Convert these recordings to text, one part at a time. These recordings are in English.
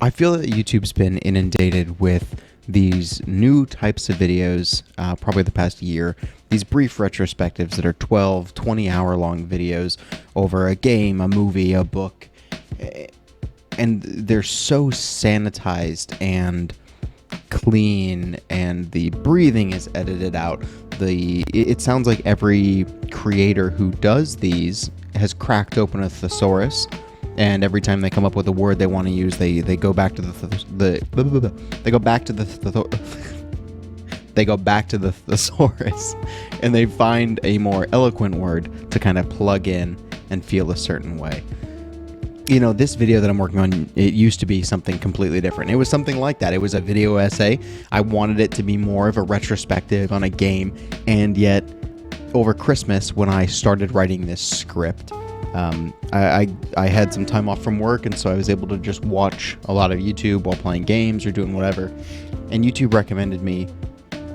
I feel that YouTube's been inundated with these new types of videos, probably the past year, these brief retrospectives that are 12, 20-hour long videos over a game, a movie, a book, and they're so sanitized and clean, and the breathing is edited out. It sounds like every creator who does these has cracked open a thesaurus, and every time they come up with a word they want to use, they go back to they go back to the thesaurus, and they find a more eloquent word to kind of plug in and feel a certain way. You know, this video that I'm working on, it used to be something completely different. It was something like that. It was a video essay. I wanted it to be more of a retrospective on a game, and yet over Christmas, when I started writing this script, I had some time off from work, and so I was able to just watch a lot of YouTube while playing games or doing whatever. And YouTube recommended me,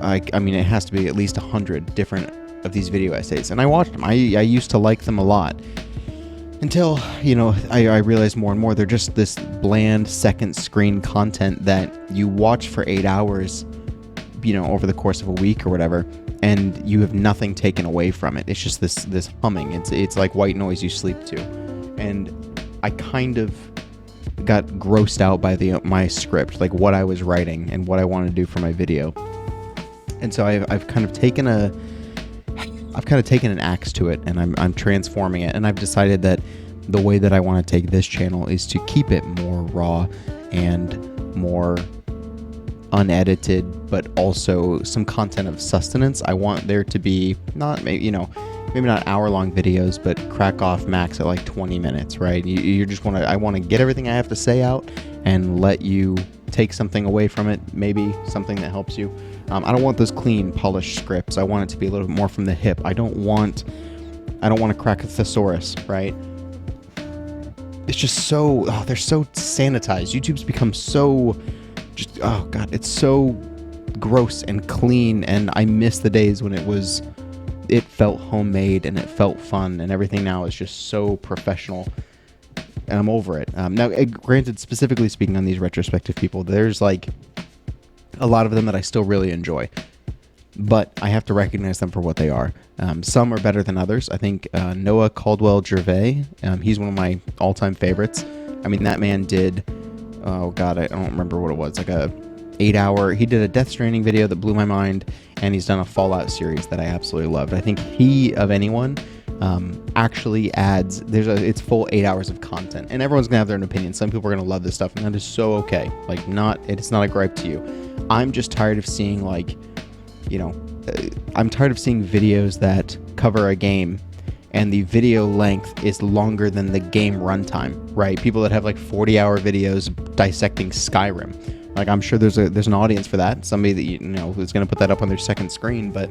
I mean, it has to be at least 100 different of these video essays, and I watched them. I used to like them a lot. Until, you know, I realized more and more they're just this bland second screen content that you watch for 8 hours, you know, over the course of a week or whatever, and you have nothing taken away from it. It's just this humming. It's like white noise you sleep to. And I kind of got grossed out by my script, like what I was writing and what I wanted to do for my video. And so I've kind of taken an axe to it, and I'm transforming it, and I've decided that the way that I want to take this channel is to keep it more raw and more unedited, but also some content of sustenance. I want there to be maybe not hour-long videos, but crack off max at like 20 minutes, right? You just I want to get everything I have to say out and let you take something away from it, maybe something that helps you. I don't want those clean, polished scripts. I want it to be a little bit more from the hip. I don't want to crack a thesaurus, right? It's just so, they're so sanitized. YouTube's become so, it's so gross and clean, and I miss the days when it felt homemade and it felt fun, and everything now is just so professional, and I'm over it. Now, granted, specifically speaking on these retrospective people, there's like a lot of them that I still really enjoy, but I have to recognize them for what they are. Some are better than others. I think Noah Caldwell-Gervais, he's one of my all-time favorites. I mean, that man did, I don't remember what it was, like a 8-hour, he did a Death Stranding video that blew my mind, and he's done a Fallout series that I absolutely loved. I think he, of anyone, actually adds, it's full 8 hours of content, and everyone's gonna have their own opinion. Some people are gonna love this stuff, and that is so okay. Like, it's not a gripe to you. I'm just tired of seeing, like, you know, I'm tired of seeing videos that cover a game and the video length is longer than the game runtime, right? People that have like 40-hour videos dissecting Skyrim. Like, I'm sure there's an audience for that. Somebody that, you know, who's going to put that up on their second screen, but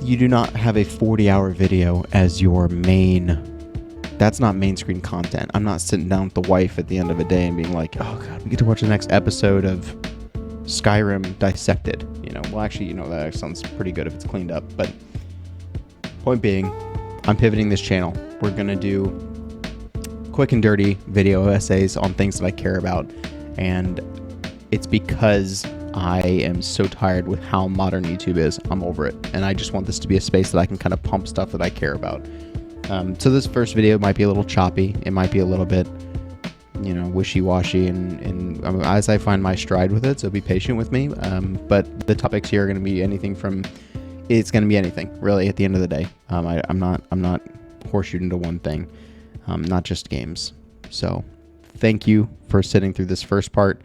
you do not have a 40-hour video as your main. That's not main screen content. I'm not sitting down with the wife at the end of a day and being like, oh God, we get to watch the next episode of Skyrim dissected. You know, well, actually, you know, that sounds pretty good if it's cleaned up. But point being, I'm pivoting this channel. We're going to do quick and dirty video essays on things that I care about. And it's because I am so tired with how modern YouTube is. I'm over it. And I just want this to be a space that I can kind of pump stuff that I care about. So this first video might be a little choppy. It might be a little bit, you know, wishy-washy, and as I find my stride with it, so be patient with me. But the topics here are going to be anything really at the end of the day. I'm not horseshooting to one thing, not just games. So thank you for sitting through this first part.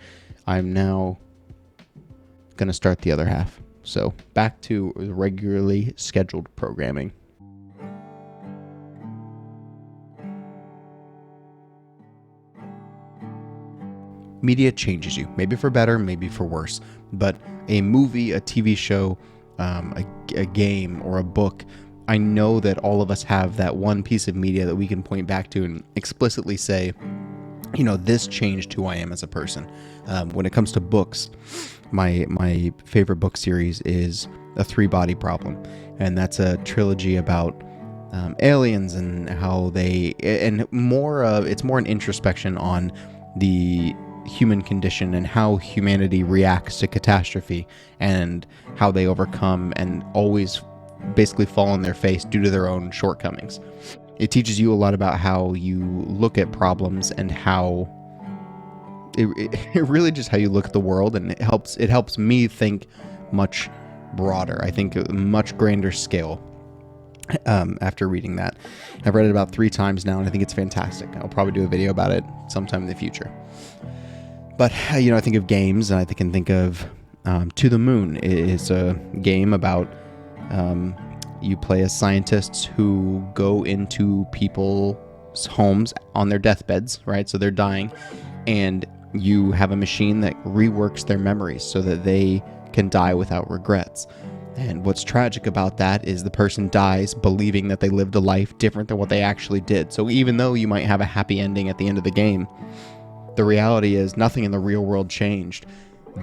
I'm now going to start the other half. So back to regularly scheduled programming. Media changes you, maybe for better, maybe for worse, but a movie, a TV show, a game, or a book, I know that all of us have that one piece of media that we can point back to and explicitly say, you know, this changed who I am as a person. When it comes to books, my favorite book series is A Three-Body Problem, and that's a trilogy about aliens and how it's more an introspection on the human condition and how humanity reacts to catastrophe and how they overcome and always basically fall on their face due to their own shortcomings. It teaches you a lot about how you look at problems and how it really just how you look at the world, and it helps me think much broader. I think a much grander scale after reading that. I've read it about 3 times now, and I think it's fantastic. I'll probably do a video about it sometime in the future. But I think of games, and I can think of To the Moon. It's a game about you play as scientists who go into people's homes on their deathbeds, right? So they're dying, and you have a machine that reworks their memories so that they can die without regrets. And what's tragic about that is the person dies believing that they lived a life different than what they actually did. So even though you might have a happy ending at the end of the game, the reality is nothing in the real world changed.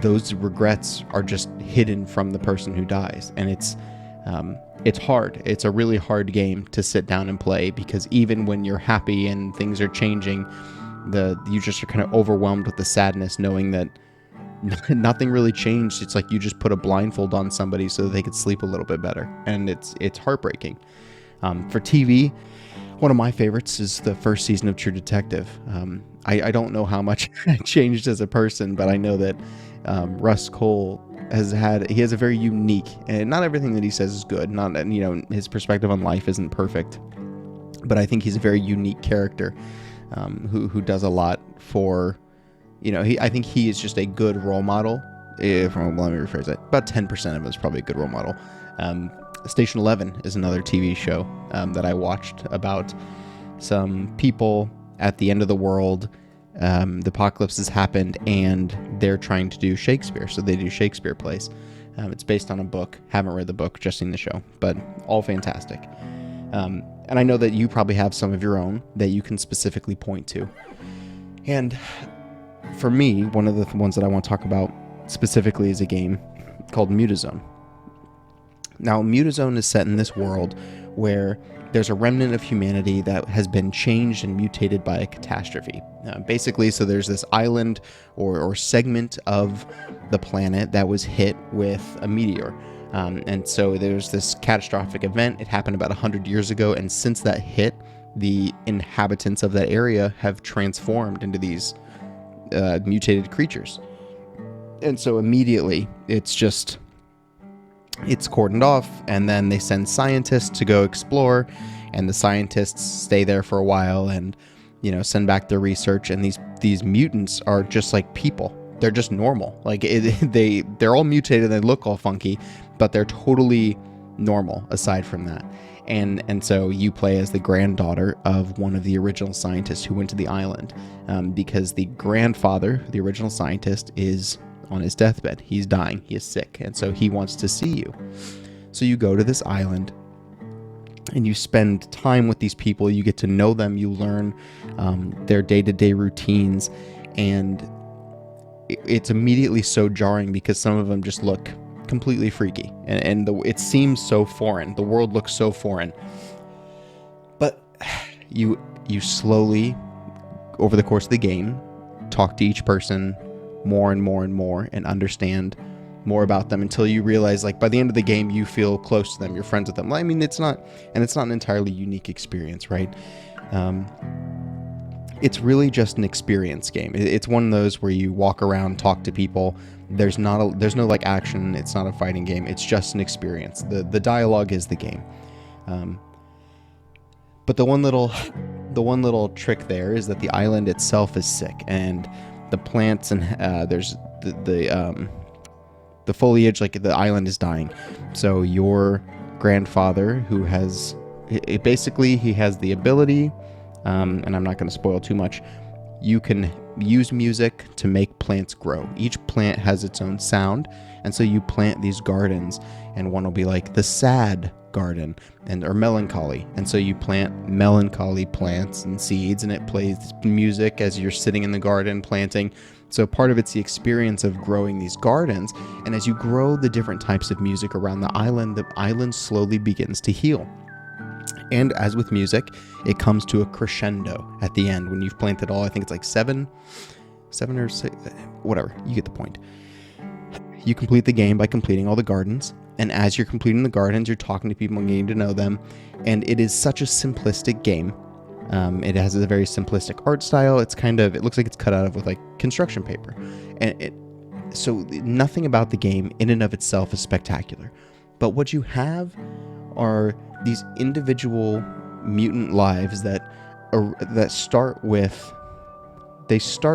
Those regrets are just hidden from the person who dies. And it's hard. It's a really hard game to sit down and play, because even when you're happy and things are changing, you just are kind of overwhelmed with the sadness, knowing that nothing really changed. It's like you just put a blindfold on somebody so that they could sleep a little bit better, and it's heartbreaking. For TV, one of my favorites is the first season of True Detective. I don't know how much I changed as a person, but I know that Russ Cole has a very unique, and not everything that he says is good. Not his perspective on life isn't perfect, but I think he's a very unique character who does a lot for. I think he is just a good role model. Let me rephrase that. About 10% of it is probably a good role model. Station 11 is another TV show that I watched about some people at the end of the world. The apocalypse has happened, and they're trying to do Shakespeare. So they do Shakespeare plays. It's based on a book. Haven't read the book, just seen the show, but all fantastic. And I know that you probably have some of your own that you can specifically point to. And for me, one of the ones that I want to talk about specifically is a game called Mutazione. Now, Mutazione is set in this world where there's a remnant of humanity that has been changed and mutated by a catastrophe. Basically, so there's this island or segment of the planet that was hit with a meteor. And so there's this catastrophic event. It happened about 100 years ago, and since that hit, the inhabitants of that area have transformed into these mutated creatures. And so immediately it's cordoned off, and then they send scientists to go explore, and the scientists stay there for a while and send back their research, and these mutants are just like people. They're just normal. Like they're all mutated, they look all funky, but they're totally normal aside from that. And so you play as the granddaughter of one of the original scientists who went to the island, because the grandfather, the original scientist, is on his deathbed. He's dying. He is sick. And so he wants to see you. So you go to this island and you spend time with these people. You get to know them. You learn their day-to-day routines. And it's immediately so jarring because some of them just look completely freaky, and it seems so foreign. The world looks so foreign, but you slowly, over the course of the game, talk to each person more and more and more, and understand more about them until you realize, like, by the end of the game, you feel close to them. You're friends with them. I mean, it's not an entirely unique experience, right? It's really just an experience game. It's one of those where you walk around, talk to people. There's no like action. It's not a fighting game. It's just an experience. The dialogue is the game. But the one little trick there is that the island itself is sick, and the plants and there's the foliage, like the island is dying. So your grandfather, who has he has the ability, and I'm not going to spoil too much. You can use music to make plants grow. Each plant has its own sound, and so you plant these gardens, and one will be like the sad garden or melancholy, and so you plant melancholy plants and seeds, and it plays music as you're sitting in the garden planting. So part of it's the experience of growing these gardens, and as you grow the different types of music around the island slowly begins to heal. And as with music, it comes to a crescendo at the end when you've planted all, I think it's like seven 7 or 6, whatever, you get the point. You complete the game by completing all the gardens, and as you're completing the gardens, you're talking to people and getting to know them, and it is such a simplistic game. It has a very simplistic art style. It looks like it's cut out of with like construction paper, and so nothing about the game in and of itself is spectacular, but what you have are these individual mutant lives that start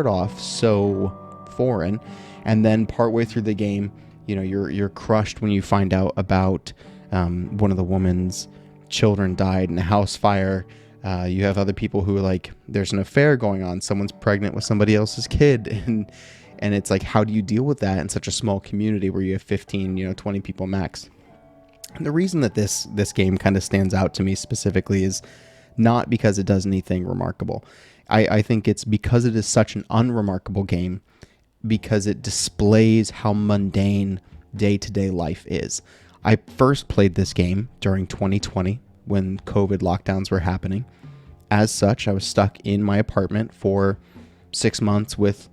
off so foreign, and then partway through the game, you're crushed when you find out about one of the woman's children died in a house fire. You have other people who are like, there's an affair going on, someone's pregnant with somebody else's kid, and it's like, how do you deal with that in such a small community where you have 15, 20 people max? And the reason that this game kind of stands out to me specifically is not because it does anything remarkable. I think it's because it is such an unremarkable game, because it displays how mundane day-to-day life is. I first played this game during 2020 when COVID lockdowns were happening. As such, I was stuck in my apartment for 6 months with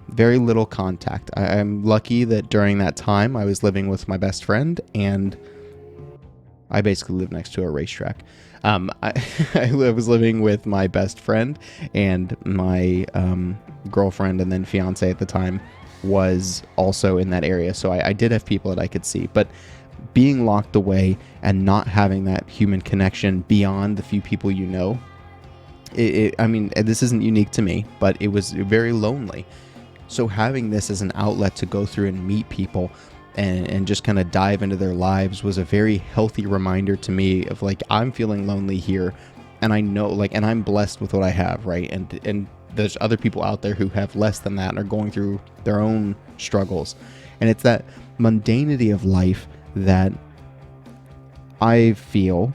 very little contact. I'm lucky that during that time I was living with my best friend, and I basically live next to a racetrack. I was living with my best friend, and my girlfriend and then fiance at the time was also in that area, so I did have people that I could see. But being locked away and not having that human connection beyond the few people this isn't unique to me, but it was very lonely. So having this as an outlet to go through and meet people and just kind of dive into their lives was a very healthy reminder to me of like, I'm feeling lonely here, and I know, like, and I'm blessed with what I have, right? And there's other people out there who have less than that and are going through their own struggles. And it's that mundanity of life that I feel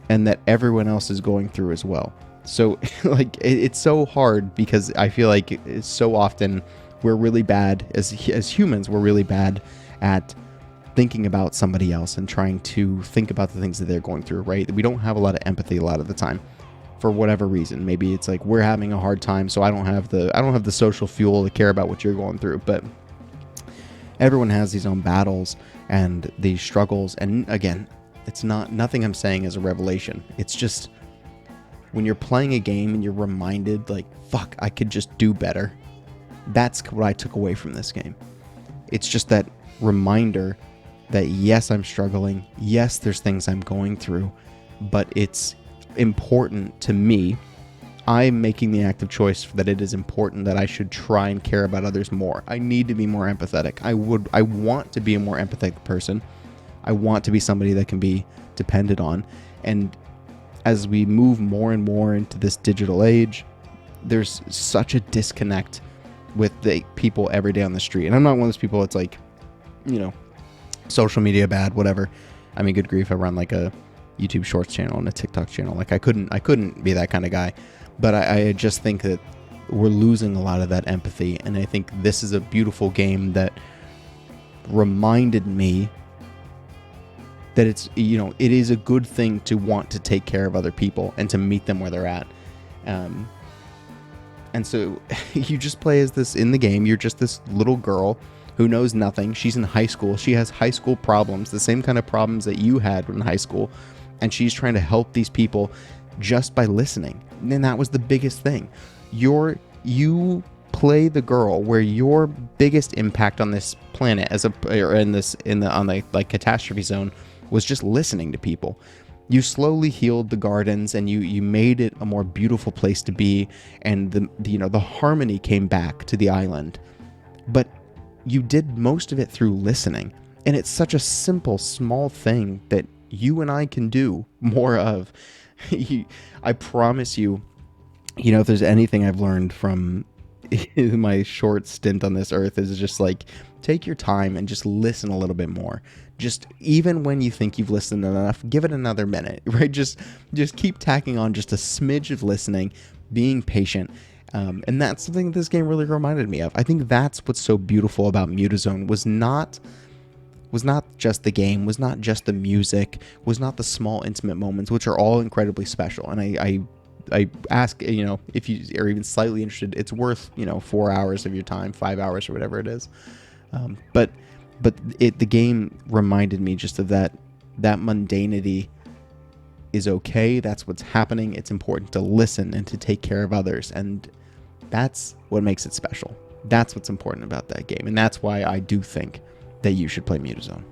and that everyone else is going through as well. So like, it's so hard because I feel like it's so often we're really bad as humans, we're really bad at thinking about somebody else and trying to think about the things that they're going through, right? We don't have a lot of empathy a lot of the time for whatever reason. Maybe it's like we're having a hard time, so I don't have the social fuel to care about what you're going through. But everyone has these own battles and these struggles, and again, it's nothing I'm saying is a revelation. It's just when you're playing a game and you're reminded, like, fuck, I could just do better. That's what I took away from this game. It's just that reminder that yes, I'm struggling. Yes, there's things I'm going through, but it's important to me. I'm making the active choice that it is important that I should try and care about others more. I need to be more empathetic. I want to be a more empathetic person. I want to be somebody that can be depended on. And as we move more and more into this digital age, there's such a disconnect with the people every day on the street. And I'm not one of those people that's like, social media bad, whatever. I mean, good grief, I run like a YouTube Shorts channel and a TikTok channel. Like I couldn't be that kind of guy. But I just think that we're losing a lot of that empathy. And I think this is a beautiful game that reminded me that it's, it is a good thing to want to take care of other people and to meet them where they're at. And so you just play as this in the game. You're just this little girl who knows nothing. She's in high school. She has high school problems, the same kind of problems that you had in high school. And she's trying to help these people just by listening. And that was the biggest thing. You play the girl where your biggest impact on this planet on the catastrophe zone was just listening to people. You slowly healed the gardens, and you made it a more beautiful place to be, and the harmony came back to the island. But you did most of it through listening, and it's such a simple, small thing that you and I can do more of. I promise you, if there's anything I've learned from my short stint on this earth, is just like, take your time and just listen a little bit more. Just even when you think you've listened enough, give it another minute, right? Just keep tacking on just a smidge of listening, being patient. And that's something this game really reminded me of. I think that's what's so beautiful about Mutazione was not just the game, was not just the music, was not the small intimate moments, which are all incredibly special. And I ask, if you are even slightly interested, it's worth 4 hours of your time, 5 hours or whatever it is. But the game reminded me just of that mundanity is okay. That's what's happening. It's important to listen and to take care of others, and that's what makes it special. That's what's important about that game, and that's why I do think that you should play Mutazone.